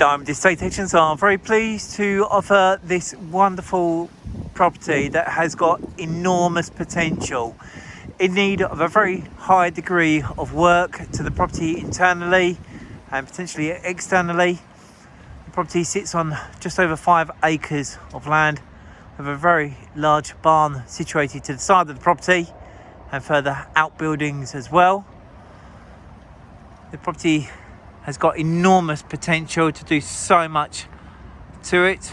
Diamond Estate Agents are very pleased to offer this wonderful property that has got enormous potential, in need of a very high degree of work to the property internally and potentially externally. The property sits on just over 5 acres of land with a very large barn situated to the side of the property and further outbuildings as well. The property has got enormous potential to do so much to it,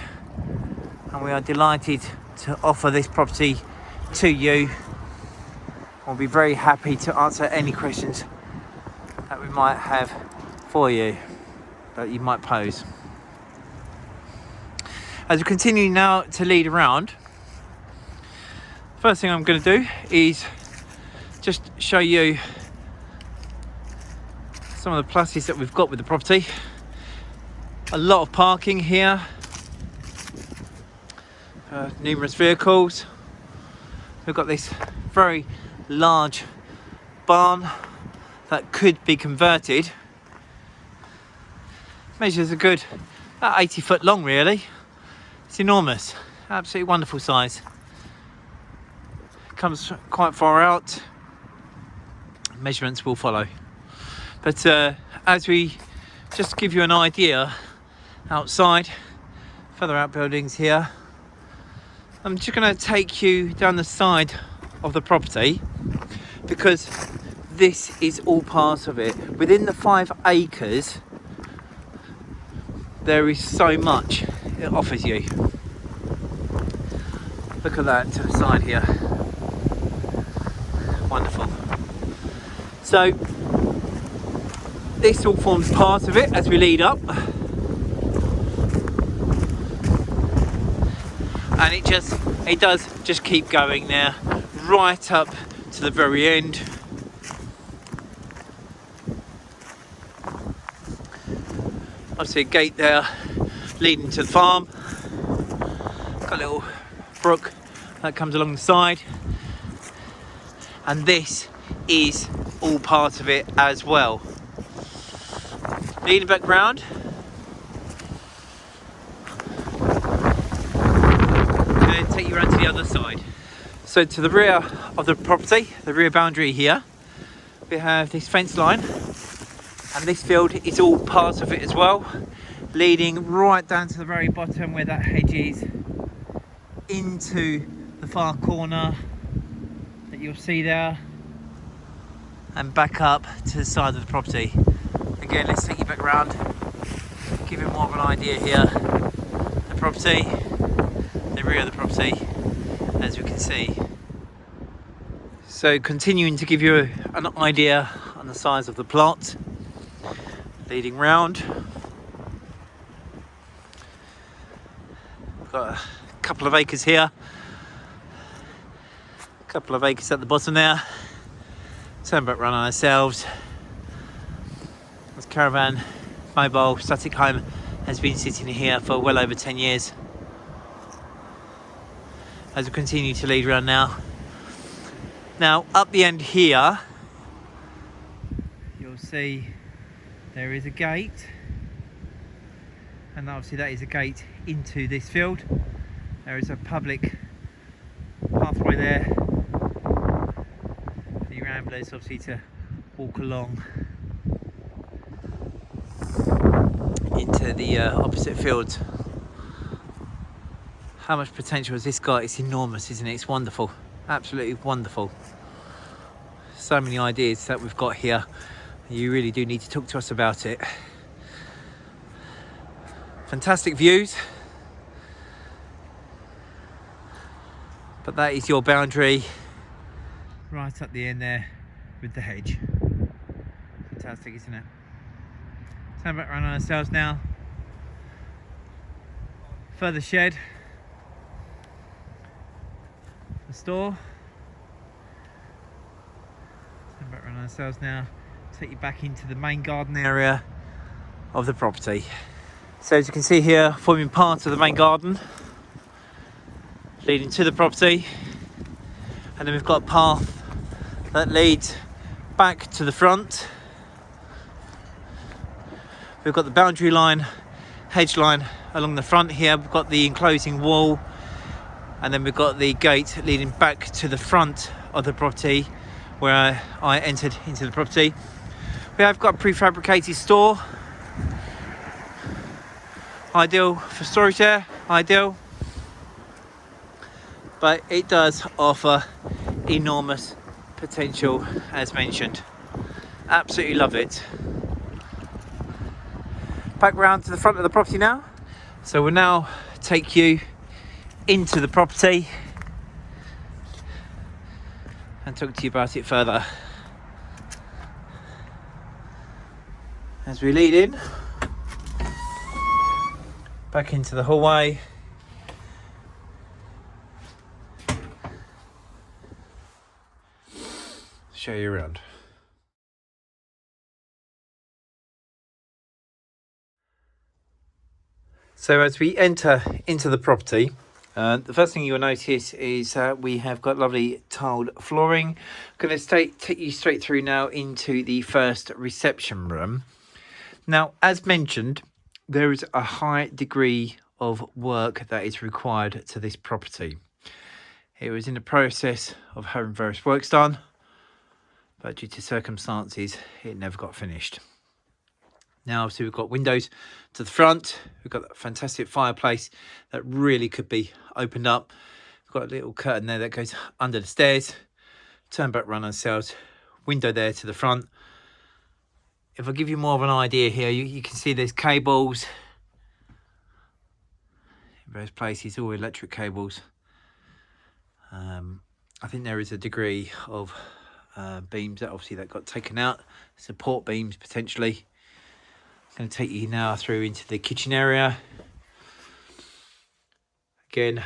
and we are delighted to offer this property to you. We'll be very happy to answer any questions that we might have for you, that you might pose. As we continue now to lead around, first thing I'm going to do is just show you some of the pluses that we've got with the property. A lot of parking here, numerous vehicles. We've got this very large barn that could be converted. Measures a good about 80 foot long really. It's enormous, absolutely wonderful size. Comes quite far out. Measurements will follow. But as we just give you an idea outside, further outbuildings here, I'm just going to take you down the side of the property because this is all part of it. Within the 5 acres, there is so much it offers you. Look at that to the side here. Wonderful. So this all forms part of it as we lead up, and it does just keep going there right up to the very end. Obviously a gate there leading to the farm. Got a little brook that comes along the side, and this is all part of it as well. Leading back round, and take you around to the other side. So to the rear of the property, the rear boundary here, we have this fence line, and this field is all part of it as well, leading right down to the very bottom where that hedge is, into the far corner that you'll see there, and back up to the side of the property. Again, let's take you back around, give you more of an idea here. The property, the rear of the property, as we can see. So continuing to give you an idea on the size of the plot, leading round. We've got a couple of acres here, a couple of acres at the bottom there. Turn back round on ourselves. This caravan mobile static home has been sitting here for well over 10 years. As we continue to lead around now. Now up the end here, you'll see there is a gate, and obviously that is a gate into this field. There is a public pathway there for the ramblers obviously to walk along into the opposite fields. How much potential has this got? It's enormous, isn't it? It's wonderful, absolutely wonderful. So many ideas that we've got here. You really do need to talk to us about it. Fantastic views. But that is your boundary right up the end there with the hedge. Fantastic, isn't it? Turn back around on ourselves now. Further shed. The store. Turn back around on ourselves now. Take you back into the main garden area of the property. So as you can see here, forming part of the main garden, leading to the property, and then we've got a path that leads back to the front. We've got the boundary line hedge line along the front here. We've got the enclosing wall, and then we've got the gate leading back to the front of the property where I entered into the property. We have got a prefabricated store, ideal for storage there, ideal, but it does offer enormous potential as mentioned. Absolutely love it. Back round to the front of the property now. So we'll now take you into the property and talk to you about it further. As we lead in, back into the hallway. Show you around. So as we enter into the property, the first thing you'll notice is we have got lovely tiled flooring. I'm going to take you straight through now into the first reception room. Now, as mentioned, there is a high degree of work that is required to this property. It was in the process of having various works done, but due to circumstances, it never got finished. Now, obviously, we've got windows to the front. We've got that fantastic fireplace that really could be opened up. We've got a little curtain there that goes under the stairs. Turn back run on cells. Window there to the front. If I give you more of an idea here, you can see there's cables in various places, all electric cables. I think there is a degree of beams that obviously that got taken out, support beams potentially. I'm going to take you now through into the kitchen area. Again,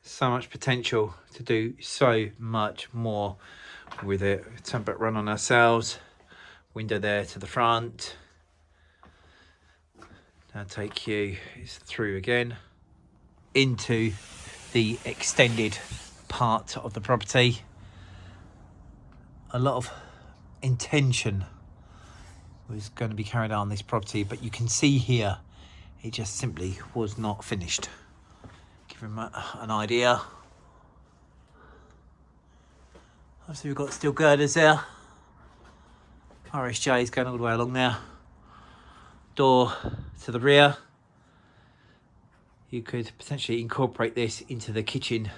so much potential to do so much more with it. Turn back run on ourselves. Window there to the front. Now take you through again into the extended part of the property. A lot of intention was going to be carried out on this property, but you can see here it just simply was not finished. Give him an idea. Obviously we've got steel girders there. RSJ is going all the way along there. Door to the rear. You could potentially incorporate this into the kitchen.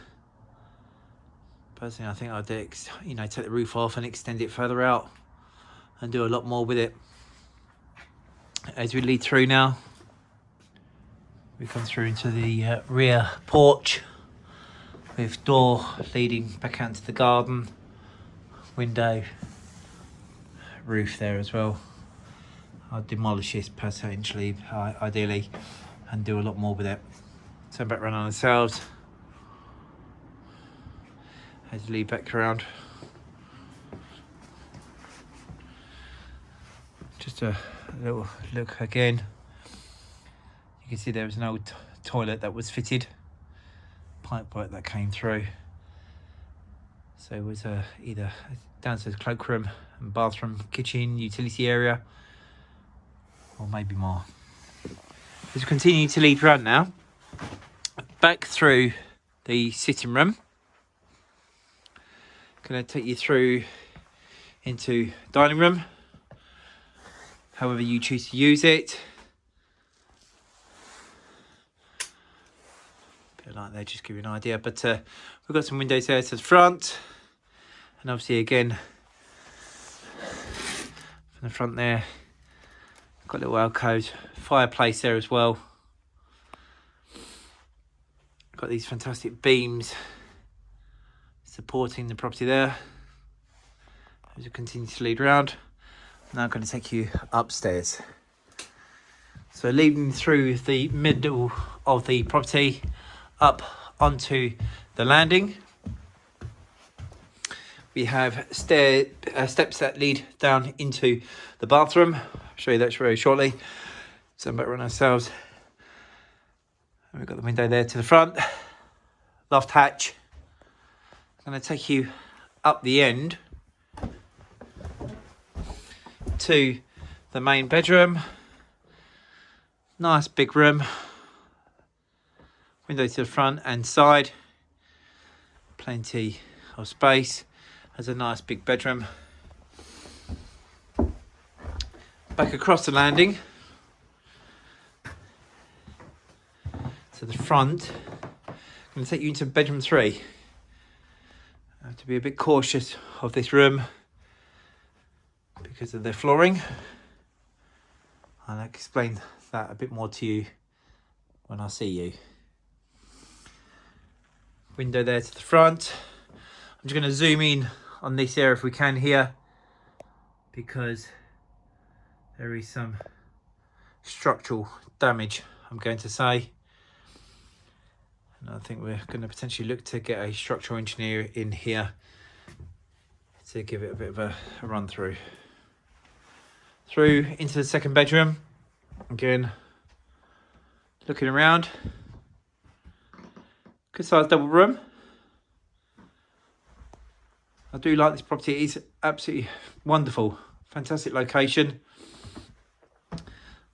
Personally, I think I'd take the roof off and extend it further out and do a lot more with it. As we lead through now, we come through into the rear porch with door leading back out into the garden. Window, roof there as well. I'd demolish this potentially, ideally, and do a lot more with it. Turn back around on ourselves. As you lead back around. Just a little look again. You can see there was an old toilet that was fitted. Pipe work that came through. So it was either downstairs cloakroom and bathroom, kitchen, utility area, or maybe more. As we continue to lead around now, back through the sitting room. Going to take you through into dining room, however you choose to use it. A bit like that, just give you an idea. But we've got some windows there to the front, and obviously again from the front there, got little alcoves, fireplace there as well. Got these fantastic beams supporting the property there. As we continue to lead around, now I'm going to take you upstairs. So leading through the middle of the property up onto the landing, we have steps that lead down into the bathroom. I'll show you that very shortly. So back around ourselves. And we've got the window there to the front, loft hatch. I'm going to take you up the end to the main bedroom. Nice big room. Window to the front and side. Plenty of space. Has a nice big bedroom. Back across the landing to the front. I'm going to take you into bedroom 3. I have to be a bit cautious of this room because of the flooring. I'll explain that a bit more to you when I see you. Window there to the front. I'm just going to zoom in on this area if we can here, because there is some structural damage, I'm going to say. And I think we're going to potentially look to get a structural engineer in here to give it a bit of a run through. Through into the second bedroom. Again, looking around. Good sized double room. I do like this property. It is absolutely wonderful. Fantastic location.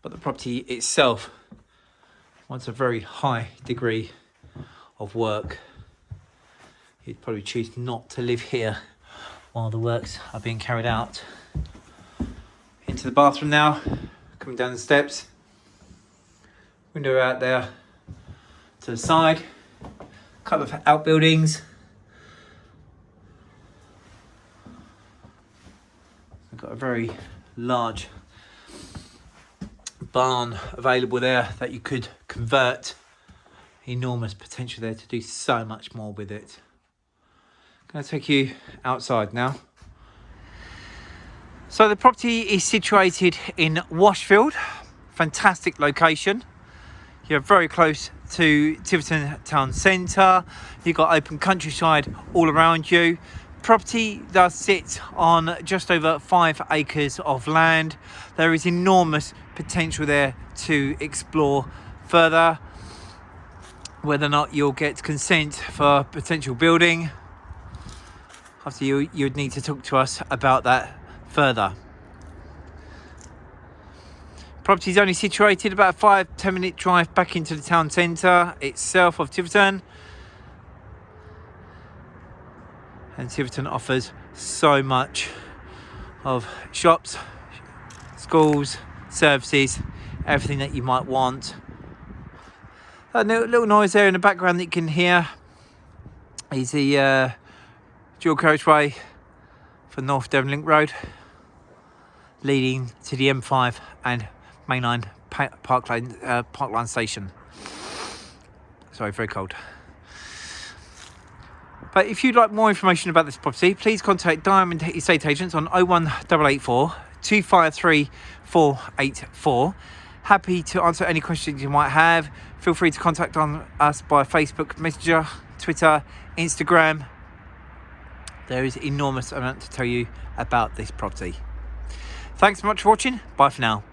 But the property itself wants a very high degree of work. You'd probably choose not to live here while the works are being carried out. Into the bathroom now, coming down the steps. Window out there to the side. Couple of outbuildings. We've got a very large barn available there that you could convert. Enormous potential there to do so much more with it. I'm going to take you outside now. So the property is situated in Washfield. Fantastic location. You're very close to Tiverton town centre. You've got open countryside all around you. Property does sit on just over 5 acres of land. There is enormous potential there to explore further. Whether or not you'll get consent for potential building, obviously you would need to talk to us about that further. Property is only situated about a 5-10 minute drive back into the town centre itself of Tiverton. And Tiverton offers so much of shops, schools, services, everything that you might want. A little noise there in the background that you can hear is the dual carriageway for North Devon Link Road, leading to the M5 and mainline Parkline station. Sorry, very cold. But if you'd like more information about this property, please contact Diamond Estate Agents on 01884 253 484. Happy to answer any questions you might have. Feel free to contact us by Facebook Messenger, Twitter, Instagram. There is enormous amount to tell you about this property. Thanks so much for watching. Bye for now.